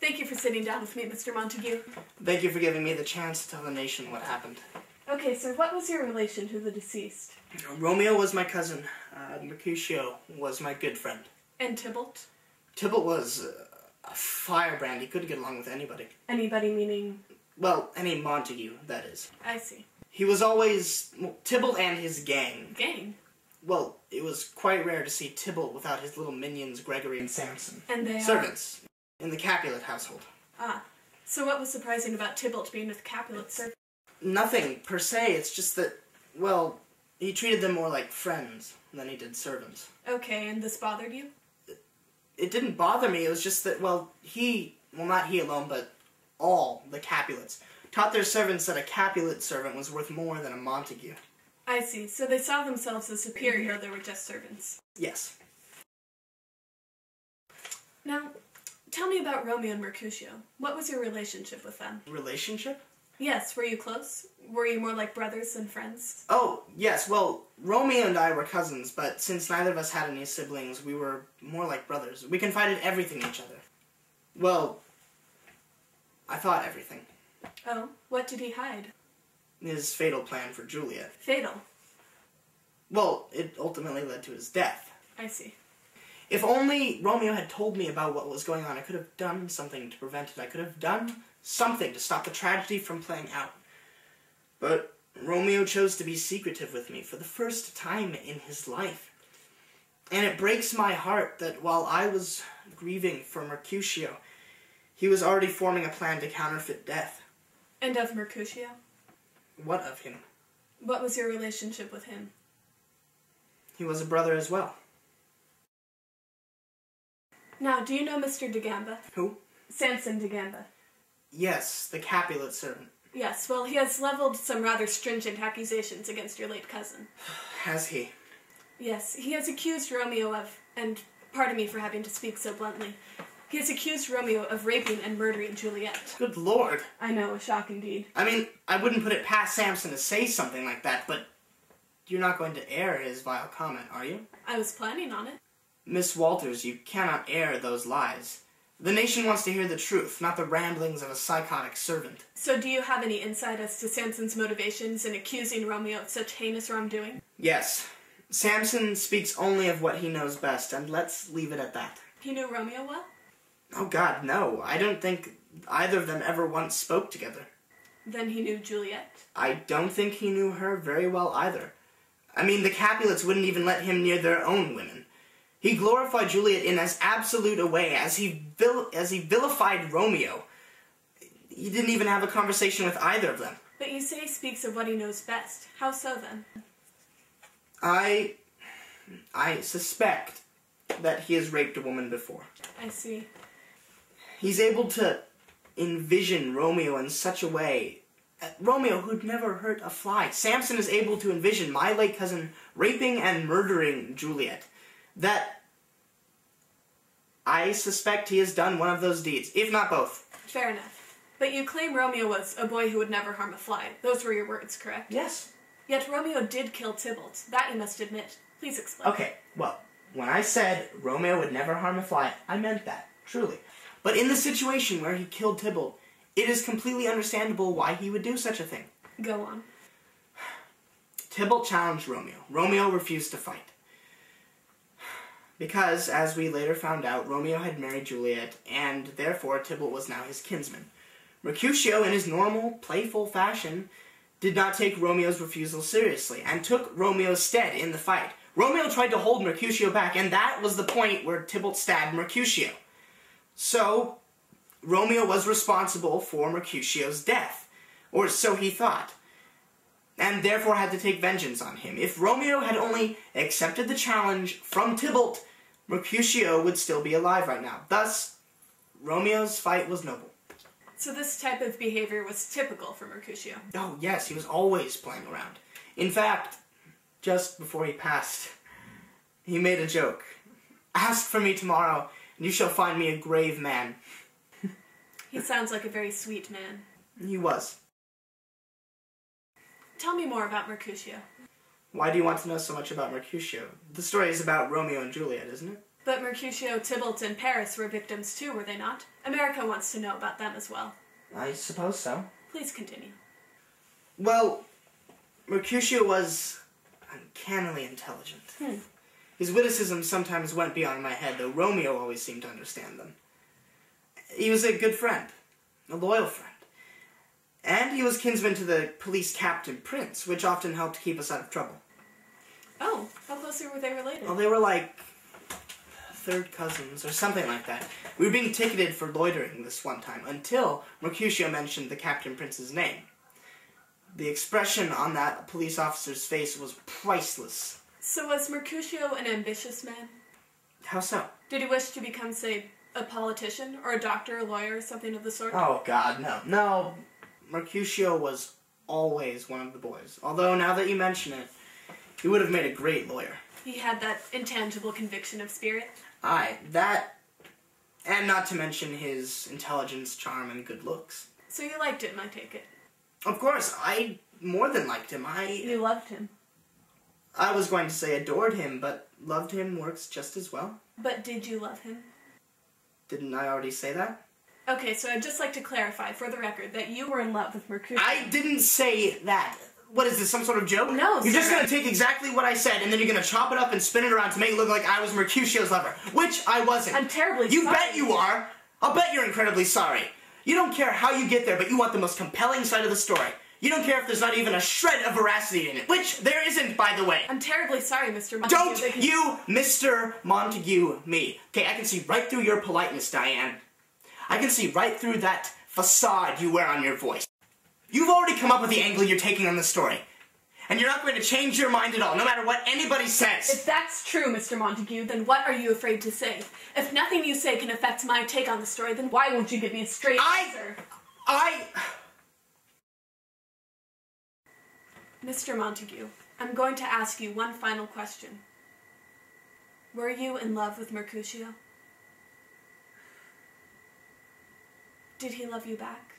Thank you for sitting down with me, Mr. Montague. Thank you for giving me the chance to tell the nation what happened. Okay, sir, what was your relation to the deceased? Romeo was my cousin. Mercutio was my good friend. And Tybalt? Tybalt was a firebrand. He couldn't get along with anybody. Anybody meaning? Well, any Montague, that is. I see. He was always... Well, Tybalt and his gang. Gang? Well, it was quite rare to see Tybalt without his little minions, Gregory and Samson. And they servants. In the Capulet household. Ah. So what was surprising about Tybalt being with Capulet's servants? Nothing, per se. It's just that, well, he treated them more like friends than he did servants. Okay, and this bothered you? It didn't bother me. It was just that, well, not he alone, but all the Capulets taught their servants that a Capulet servant was worth more than a Montague. I see. So they saw themselves as superior, they were just servants. Yes. Now, tell me about Romeo and Mercutio. What was your relationship with them? Relationship? Yes, were you close? Were you more like brothers than friends? Oh, yes, well, Romeo and I were cousins, but since neither of us had any siblings, we were more like brothers. We confided everything in each other. Well, I thought everything. Oh, what did he hide? His fatal plan for Juliet. Fatal? Well, it ultimately led to his death. I see. If only Romeo had told me about what was going on, I could have done something to prevent it. I could have done something to stop the tragedy from playing out. But Romeo chose to be secretive with me for the first time in his life. And it breaks my heart that while I was grieving for Mercutio, he was already forming a plan to counterfeit death. And of Mercutio? What of him? What was your relationship with him? He was a brother as well. Now, do you know Mr. de Gamba? Who? Samson de Gamba. Yes, the Capulet servant. Yes, well, he has leveled some rather stringent accusations against your late cousin. Has he? Yes, he has accused Romeo of, and pardon me for having to speak so bluntly, he has accused Romeo of raping and murdering Juliet. Good Lord. I know, a shock indeed. I mean, I wouldn't put it past Samson to say something like that, but you're not going to air his vile comment, are you? I was planning on it. Miss Walters, you cannot air those lies. The nation wants to hear the truth, not the ramblings of a psychotic servant. So do you have any insight as to Samson's motivations in accusing Romeo of such heinous wrongdoing? Yes. Samson speaks only of what he knows best, and let's leave it at that. He knew Romeo well? Oh God, no. I don't think either of them ever once spoke together. Then he knew Juliet? I don't think he knew her very well either. I mean, the Capulets wouldn't even let him near their own women. He glorified Juliet in as absolute a way as he vilified Romeo. He didn't even have a conversation with either of them. But you say he speaks of what he knows best. How so, then? I suspect that he has raped a woman before. I see. He's able to envision Romeo in such a way. Romeo, who'd never hurt a fly. Samson is able to envision my late cousin raping and murdering Juliet. That I suspect he has done one of those deeds, if not both. Fair enough. But you claim Romeo was a boy who would never harm a fly. Those were your words, correct? Yes. Yet Romeo did kill Tybalt. That you must admit. Please explain. Okay, well, when I said Romeo would never harm a fly, I meant that, truly. But in the situation where he killed Tybalt, it is completely understandable why he would do such a thing. Go on. Tybalt challenged Romeo. Romeo refused to fight. Because, as we later found out, Romeo had married Juliet, and therefore Tybalt was now his kinsman. Mercutio, in his normal, playful fashion, did not take Romeo's refusal seriously, and took Romeo's stead in the fight. Romeo tried to hold Mercutio back, and that was the point where Tybalt stabbed Mercutio. So, Romeo was responsible for Mercutio's death, or so he thought, and therefore had to take vengeance on him. If Romeo had only accepted the challenge from Tybalt, Mercutio would still be alive right now. Thus, Romeo's fight was noble. So this type of behavior was typical for Mercutio? Oh, yes, he was always playing around. In fact, just before he passed, he made a joke. Ask for me tomorrow, and you shall find me a grave man. He sounds like a very sweet man. He was. Tell me more about Mercutio. Why do you want to know so much about Mercutio? The story is about Romeo and Juliet, isn't it? But Mercutio, Tybalt, and Paris were victims too, were they not? America wants to know about them as well. I suppose so. Please continue. Well, Mercutio was uncannily intelligent. His witticisms sometimes went beyond my head, though Romeo always seemed to understand them. He was a good friend, a loyal friend. And he was kinsman to the police captain Prince, which often helped keep us out of trouble. Oh, how closely were they related? Well, they were like third cousins, or something like that. We were being ticketed for loitering this one time, until Mercutio mentioned the Captain Prince's name. The expression on that police officer's face was priceless. So was Mercutio an ambitious man? How so? Did he wish to become, say, a politician, or a doctor, a lawyer, or something of the sort? Oh, God, no. No, Mercutio was always one of the boys. Although, now that you mention it, he would have made a great lawyer. He had that intangible conviction of spirit? Aye, that, and not to mention his intelligence, charm, and good looks. So you liked him, I take it? Of course, I more than liked him. You loved him? I was going to say adored him, but loved him works just as well. But did you love him? Didn't I already say that? Okay, so I'd just like to clarify, for the record, that you were in love with Mercutio. I didn't say that. What is this, some sort of joke? No, You're just going to take exactly what I said, and then you're going to chop it up and spin it around to make it look like I was Mercutio's lover, which I wasn't. I'm terribly sorry. You bet you are. I'll bet you're incredibly sorry. You don't care how you get there, but you want the most compelling side of the story. You don't care if there's not even a shred of veracity in it, which there isn't, by the way. I'm terribly sorry, Mr. Montague. Don't you Mr. Montague me. Okay, I can see right through your politeness, Dianne. I can see right through that facade you wear on your voice. You've already come up with the angle you're taking on the story. And you're not going to change your mind at all, no matter what anybody says. If that's true, Mr. Montague, then what are you afraid to say? If nothing you say can affect my take on the story, then why won't you give me a straight answer? Mr. Montague, I'm going to ask you one final question. Were you in love with Mercutio? Did he love you back?